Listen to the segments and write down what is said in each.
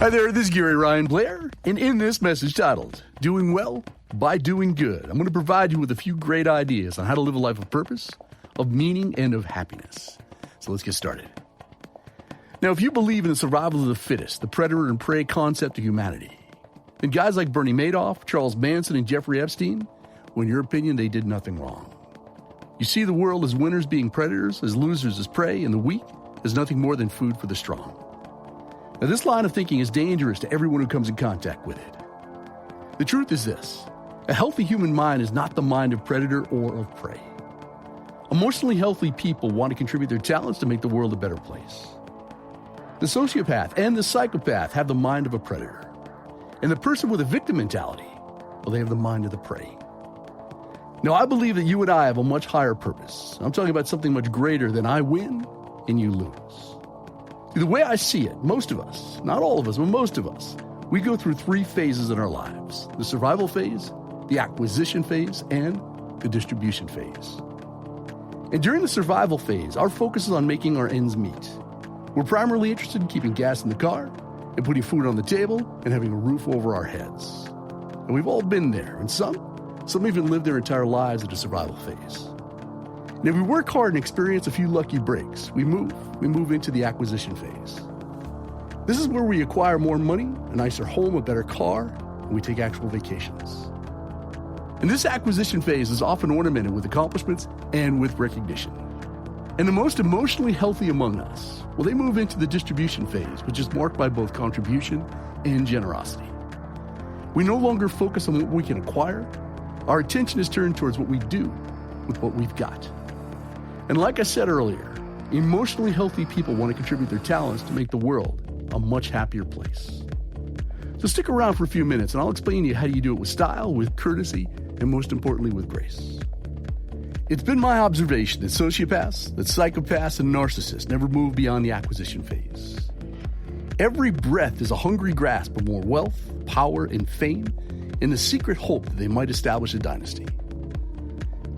Hi there, this is garyryanblair, and in this message titled, Doing Well by Doing Good, I'm going to provide you with a few great ideas on how to live a life of purpose, of meaning, and of happiness. So let's get started. Now, if you believe in the survival of the fittest, the predator and prey concept of humanity, then guys like Bernie Madoff, Charles Manson, and Jeffrey Epstein, well, in your opinion, they did nothing wrong. You see the world as winners being predators, as losers as prey, and the weak as nothing more than food for the strong. Now, this line of thinking is dangerous to everyone who comes in contact with it. The truth is this: a healthy human mind is not the mind of predator or of prey. Emotionally healthy people want to contribute their talents to make the world a better place. The sociopath and the psychopath have the mind of a predator. And the person with a victim mentality, well, they have the mind of the prey. Now, I believe that you and I have a much higher purpose. I'm talking about something much greater than I win and you lose. The way I see it, most of us, not all of us, but most of us, we go through three phases in our lives: the survival phase, the acquisition phase, and the distribution phase. And during the survival phase, our focus is on making our ends meet. We're primarily interested in keeping gas in the car and putting food on the table and having a roof over our heads. And we've all been there, and some even live their entire lives in the survival phase. And if we work hard and experience a few lucky breaks, we move into the acquisition phase. This is where we acquire more money, a nicer home, a better car, and we take actual vacations. And this acquisition phase is often ornamented with accomplishments and with recognition. And the most emotionally healthy among us, well, they move into the distribution phase, which is marked by both contribution and generosity. We no longer focus on what we can acquire. Our attention is turned towards what we do with what we've got. And like I said earlier, emotionally healthy people want to contribute their talents to make the world a much happier place. So stick around for a few minutes and I'll explain to you how you do it with style, with courtesy, and most importantly, with grace. It's been my observation that sociopaths, that psychopaths, and narcissists never move beyond the acquisition phase. Every breath is a hungry grasp of more wealth, power, and fame in the secret hope that they might establish a dynasty.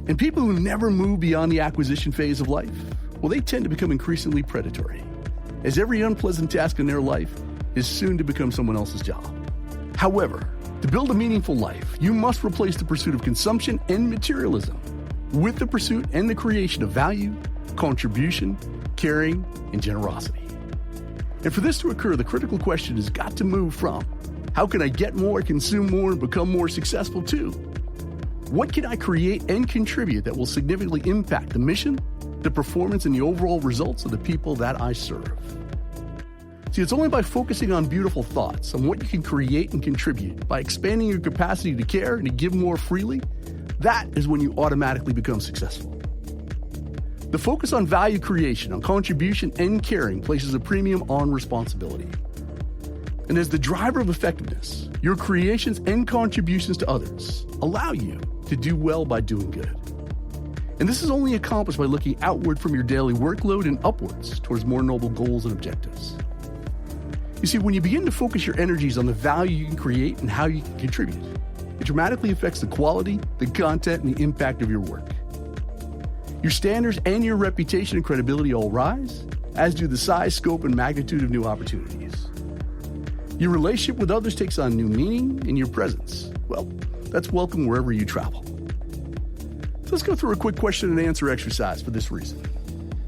And people who never move beyond the acquisition phase of life, well, they tend to become increasingly predatory, as every unpleasant task in their life is soon to become someone else's job. However, to build a meaningful life, you must replace the pursuit of consumption and materialism with the pursuit and the creation of value, contribution, caring, and generosity. And for this to occur, the critical question has got to move from, how can I get more, consume more, and become more successful, to what can I create and contribute that will significantly impact the mission, the performance, and the overall results of the people that I serve. See, it's only by focusing on beautiful thoughts, on what you can create and contribute, by expanding your capacity to care and to give more freely, that is when you automatically become successful. The focus on value creation, on contribution, and caring places a premium on responsibility. And as the driver of effectiveness, your creations and contributions to others allow you to do well by doing good. And this is only accomplished by looking outward from your daily workload and upwards towards more noble goals and objectives. You see, when you begin to focus your energies on the value you can create and how you can contribute, it dramatically affects the quality, the content, and the impact of your work. Your standards and your reputation and credibility all rise, as do the size, scope, and magnitude of new opportunities. Your relationship with others takes on new meaning, and your presence, well, that's welcome wherever you travel. So let's go through a quick question and answer exercise for this reason.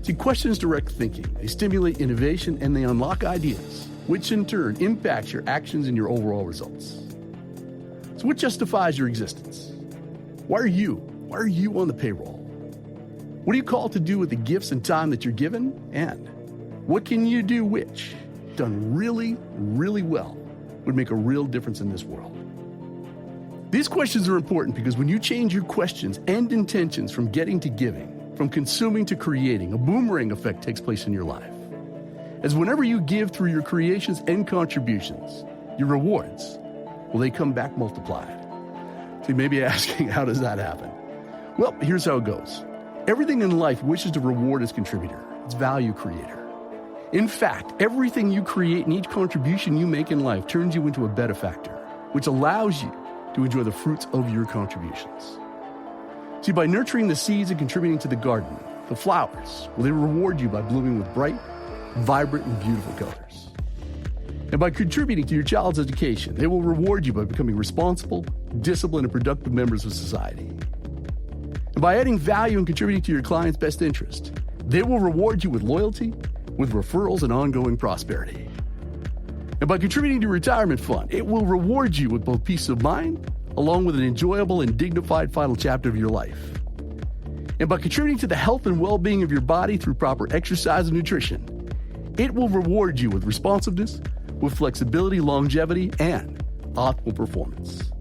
See, questions direct thinking. They stimulate innovation and they unlock ideas, which in turn impacts your actions and your overall results. So what justifies your existence? Why are you on the payroll? What are you called to do with the gifts and time that you're given? And what can you do which, done really, really well, would make a real difference in this world? These questions are important because when you change your questions and intentions from getting to giving, from consuming to creating, a boomerang effect takes place in your life. As whenever you give through your creations and contributions, your rewards, well, they come back multiplied. So you may be asking, how does that happen? Well, here's how it goes. Everything in life wishes to reward its contributor, its value creator. In fact, everything you create and each contribution you make in life turns you into a benefactor, which allows you to enjoy the fruits of your contributions. See, by nurturing the seeds and contributing to the garden, the flowers, well, they reward you by blooming with bright, vibrant, and beautiful colors. And by contributing to your child's education, they will reward you by becoming responsible, disciplined, and productive members of society. And by adding value and contributing to your client's best interest, they will reward you with loyalty, with referrals, and ongoing prosperity. And by contributing to your retirement fund, it will reward you with both peace of mind, along with an enjoyable and dignified final chapter of your life. And by contributing to the health and well-being of your body through proper exercise and nutrition, it will reward you with responsiveness, with flexibility, longevity, and optimal performance.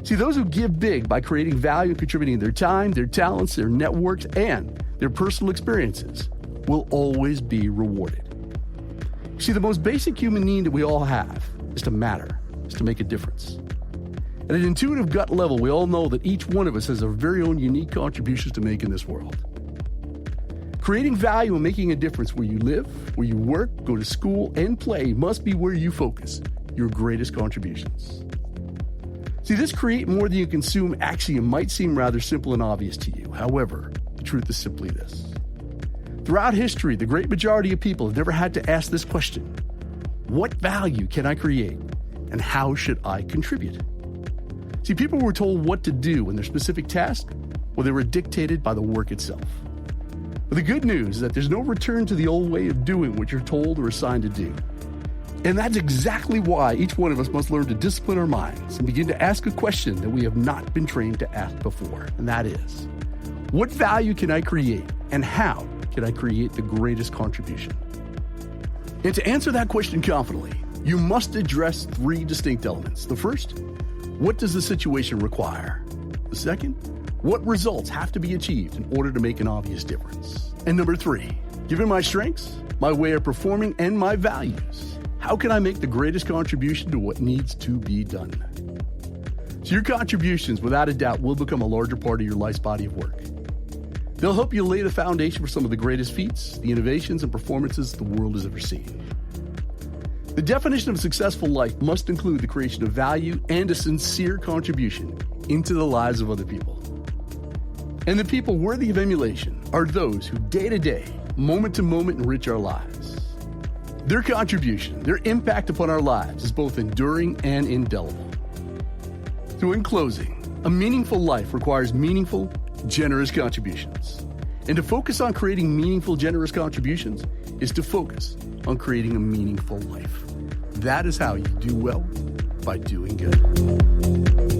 See, those who give big by creating value and contributing their time, their talents, their networks, and their personal experiences will always be rewarded. See, the most basic human need that we all have is to matter, is to make a difference. At an intuitive gut level, we all know that each one of us has our very own unique contributions to make in this world. Creating value and making a difference where you live, where you work, go to school, and play must be where you focus your greatest contributions. See, this create more than you consume axiom might seem rather simple and obvious to you. However, the truth is simply this. Throughout history, the great majority of people have never had to ask this question: what value can I create, and how should I contribute? See, people were told what to do in their specific task, or they were dictated by the work itself. But the good news is that there's no return to the old way of doing what you're told or assigned to do. And that's exactly why each one of us must learn to discipline our minds and begin to ask a question that we have not been trained to ask before. And that is, what value can I create, and how can I create the greatest contribution? And to answer that question confidently, you must address three distinct elements. The first, what does the situation require? The second, what results have to be achieved in order to make an obvious difference? And number three, given my strengths, my way of performing, and my values, how can I make the greatest contribution to what needs to be done? So your contributions, without a doubt, will become a larger part of your life's body of work. They'll help you lay the foundation for some of the greatest feats, the innovations, and performances the world has ever seen. The definition of a successful life must include the creation of value and a sincere contribution into the lives of other people. And the people worthy of emulation are those who day to day, moment to moment, enrich our lives. Their contribution, their impact upon our lives is both enduring and indelible. So in closing, a meaningful life requires meaningful, generous contributions. And to focus on creating meaningful, generous contributions is to focus on creating a meaningful life. That is how you do well by doing good.